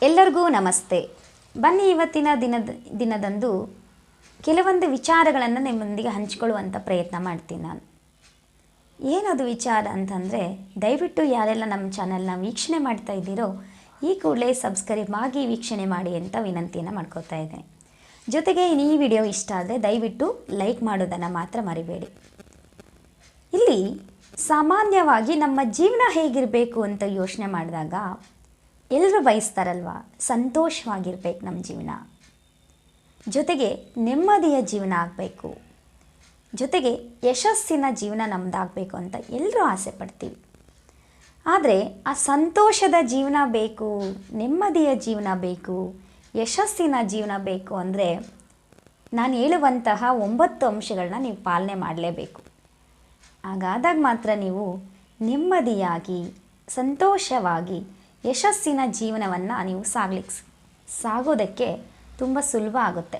ಎಲ್ಲರಿಗೂ ನಮಸ್ತೆ. ಬನ್ನಿ ಇವತ್ತಿನ ದಿನದಂದು ಕೆಲವೊಂದು ವಿಚಾರಗಳನ್ನು ನಿಮ್ಮೊಂದಿಗೆ ಹಂಚಿಕೊಳ್ಳುವಂಥ ಪ್ರಯತ್ನ ಮಾಡ್ತೀನಿ ನಾನು. ಏನದು ವಿಚಾರ ಅಂತಂದರೆ, ದಯವಿಟ್ಟು ಯಾರೆಲ್ಲ ನಮ್ಮ ಚಾನಲ್ನ ವೀಕ್ಷಣೆ ಮಾಡ್ತಾ ಇದ್ದೀರೋ ಈ ಕೂಡಲೇ ಸಬ್ಸ್ಕ್ರೈಬ್ ಆಗಿ ವೀಕ್ಷಣೆ ಮಾಡಿ ಅಂತ ವಿನಂತಿಯನ್ನು ಮಾಡ್ಕೋತಾ ಇದ್ದೇನೆ. ಜೊತೆಗೆ ಈ ವಿಡಿಯೋ ಇಷ್ಟ ಆದರೆ ದಯವಿಟ್ಟು ಲೈಕ್ ಮಾಡೋದನ್ನು ಮಾತ್ರ ಮರಿಬೇಡಿ. ಇಲ್ಲಿ ಸಾಮಾನ್ಯವಾಗಿ ನಮ್ಮ ಜೀವನ ಹೇಗಿರಬೇಕು ಅಂತ ಯೋಚನೆ ಮಾಡಿದಾಗ ಎಲ್ಲರೂ ಬಯಸ್ತಾರಲ್ವ, ಸಂತೋಷವಾಗಿರ್ಬೇಕು ನಮ್ಮ ಜೀವನ, ಜೊತೆಗೆ ನೆಮ್ಮದಿಯ ಜೀವನ ಆಗಬೇಕು, ಜೊತೆಗೆ ಯಶಸ್ಸಿನ ಜೀವನ ನಮ್ಮದಾಗಬೇಕು ಅಂತ ಎಲ್ಲರೂ ಆಸೆ ಪಡ್ತೀವಿ. ಆದರೆ ಆ ಸಂತೋಷದ ಜೀವನ ಬೇಕು, ನೆಮ್ಮದಿಯ ಜೀವನ ಬೇಕು, ಯಶಸ್ಸಿನ ಜೀವನ ಬೇಕು ಅಂದರೆ ನಾನು ಹೇಳುವಂತಹ 9 ಅಂಶಗಳನ್ನ ನೀವು ಪಾಲನೆ ಮಾಡಲೇಬೇಕು. ಹಾಗಾದಾಗ ಮಾತ್ರ ನೀವು ನೆಮ್ಮದಿಯಾಗಿ ಸಂತೋಷವಾಗಿ ಯಶಸ್ಸಿನ ಜೀವನವನ್ನು ನೀವು ಸಾಗೋದಕ್ಕೆ ತುಂಬ ಸುಲಭ ಆಗುತ್ತೆ.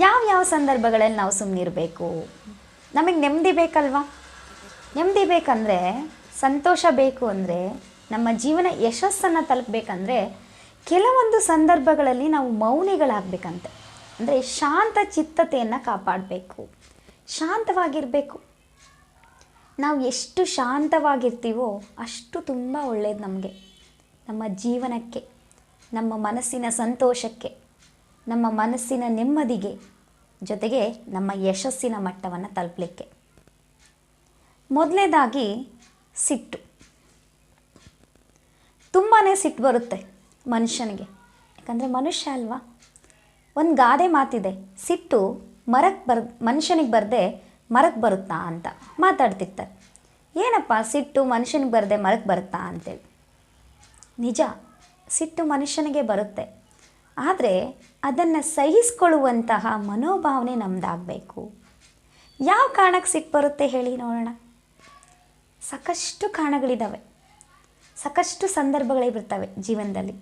ಯಾವ ಸಂದರ್ಭಗಳಲ್ಲಿ ನಾವು ಸುಮ್ಮನಿರಬೇಕು? ನಮಗೆ ನೆಮ್ಮದಿ ಬೇಕಲ್ವಾ? ನೆಮ್ಮದಿ ಬೇಕಂದರೆ, ಸಂತೋಷ ಬೇಕು ಅಂದರೆ, ನಮ್ಮ ಜೀವನ ಯಶಸ್ಸನ್ನು ತಲುಪಬೇಕಂದ್ರೆ ಕೆಲವೊಂದು ಸಂದರ್ಭಗಳಲ್ಲಿ ನಾವು ಮೌನಿಗಳಾಗಬೇಕಂತೆ. ಅಂದರೆ ಶಾಂತ ಚಿತ್ತತೆಯನ್ನು ಕಾಪಾಡಬೇಕು, ಶಾಂತವಾಗಿರಬೇಕು. ನಾವು ಎಷ್ಟು ಶಾಂತವಾಗಿರ್ತೀವೋ ಅಷ್ಟು ತುಂಬ ಒಳ್ಳೆಯದು ನಮಗೆ, ನಮ್ಮ ಜೀವನಕ್ಕೆ, ನಮ್ಮ ಮನಸ್ಸಿನ ಸಂತೋಷಕ್ಕೆ, ನಮ್ಮ ಮನಸ್ಸಿನ ನೆಮ್ಮದಿಗೆ, ಜೊತೆಗೆ ನಮ್ಮ ಯಶಸ್ಸಿನ ಮಟ್ಟವನ್ನು ತಲುಪಲಿಕ್ಕೆ. ಮೊದಲನೇದಾಗಿ ಸಿಟ್ಟು. ತುಂಬಾ ಸಿಟ್ಟು ಬರುತ್ತೆ ಮನುಷ್ಯನಿಗೆ. ಯಾಕಂದರೆ ಮನುಷ್ಯ ಅಲ್ವಾ? ಒಂದು ಗಾದೆ ಮಾತಿದೆ, ಸಿಟ್ಟು ಮನುಷ್ಯನಿಗೆ ಬರದೆ ಮರಕ್ಕೆ ಬರುತ್ತಾ ಅಂತ ಮಾತಾಡ್ತಿರ್ತಾರೆ. ಏನಪ್ಪ ಸಿಟ್ಟು ಮನುಷ್ಯನಿಗೆ ಬರದೆ ಮರಕ್ಕೆ ಬರುತ್ತಾ ಅಂತೇಳಿ. ನಿಜ, ಸಿಟ್ಟು ಮನುಷ್ಯನಿಗೆ ಬರುತ್ತೆ. ಆದರೆ ಅದನ್ನು ಸಹಿಸ್ಕೊಳ್ಳುವಂತಹ ಮನೋಭಾವನೆ ನಮ್ಮದಾಗಬೇಕು. ಯಾವ ಕಾರಣಕ್ಕೆ ಸಿಟ್ಟು ಬರುತ್ತೆ ಹೇಳಿ ನೋಡೋಣ. ಸಾಕಷ್ಟು ಕಾರಣಗಳಿದ್ದಾವೆ, ಸಾಕಷ್ಟು ಸಂದರ್ಭಗಳೇ ಬರ್ತವೆ ಜೀವನದಲ್ಲಿ.